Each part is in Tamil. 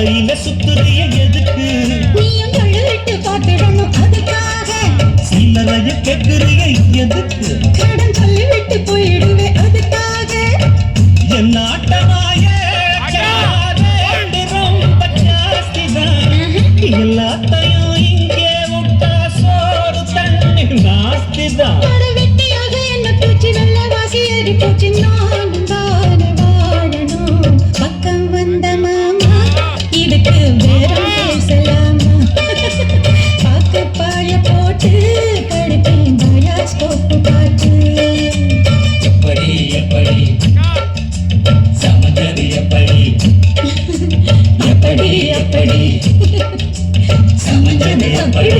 கொண்டையில சுத்துறிய எதுக்கு நீயும் கழுவிட்டு பார்த்துடணும் அதுக்காக சில்லறைய கேட்குறிய எதுக்கு கடன் சொல்லிவிட்டு போயிடுவே அதுக்காக என் ஆட்டமாய ரொம்ப ஜாஸ்திதான் எல்லாத்தையும் இங்கே விட்டா சோறு தண்ணி நாஸ்திதான் வெட்டியாக என்ன பூச்சி நல்ல வாசி ஏறி பூச்சி நானும் தானே வாழணும் பக்கம் வந்த மாமா இதுக்கு வேறம் பேசலாமா பாக்கு பாய போட்டு கடுப்பேன் பயாஸ்கோப்பு காட்டு எப்படி எப்படி சமந்தது எப்படி எப்படி எப்படி சமந்தது எப்படி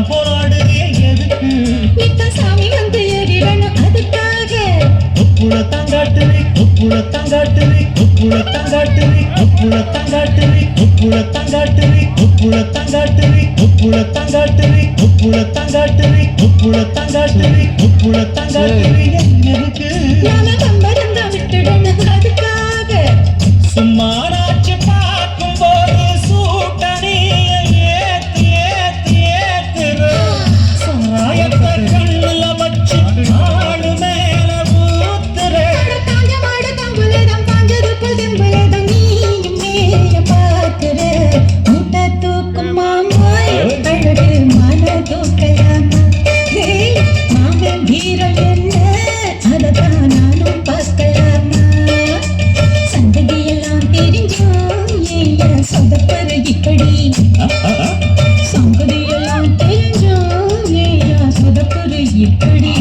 போராடுறிய எதுக்கு சாமி வந்து ஏறிடணும் அதுக்காக ஒப்புள தங்காட்டுறி ஒப்புள தங்காட்டுறி ஒப்புள தங்காட்டுறி ஒப்புள தங்காட்டுறி ஒப்புள தங்காட்டுறி ஒப்புள தங்காட்டுறி ஒப்புள தங்காட்டுறி ஒப்புள தங்காட்டுறி ஒப்புள தங்காட்டுறி ஒப்புள தங்காட்டுறி எதுக்கு நாம கம்பரந்தா விட்டுடணும் அதுக்காக சும்மா நாச்சு பார்க்கும் போது சூட்டணிய ஏத்து ஏத்து ஏத்துற சாராயத்தை கண்ணுல வச்சு ஆளு மேல ஊத்துற தாங்க மாடு தம்புலதம் பாஞ்சதுக்குள் தெம்புலதம் நீயும் மேய பார்க்கிற மூட்டை தூக்கும் மாமாய் அழகு மன தூக்கலாமா மாமன் வீரம் என்ன அததான் நானும் பார்க்கலாமா சந்ததியெல்லாம் தெரிஞ்சோம் ஏன் சொதப்பரு இப்படி சங்கதியெல்லாம் தெரிஞ்சோம் ஏன் சொதப்பரு இப்படி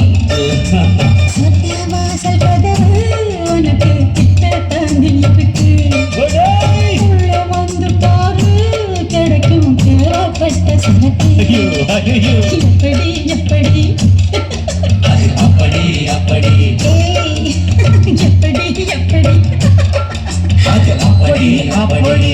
சத்தியவாசல் கதவு உனக்கு கிட்டத்தான் இருக்கு உள்ள வந்து பாரு கிடைக்கும் தேவைப்பட்ட சனக்கு எப்படி எப்படி அப்படி அப்படி ஏய், எப்படி எப்படி அப்படி அப்படி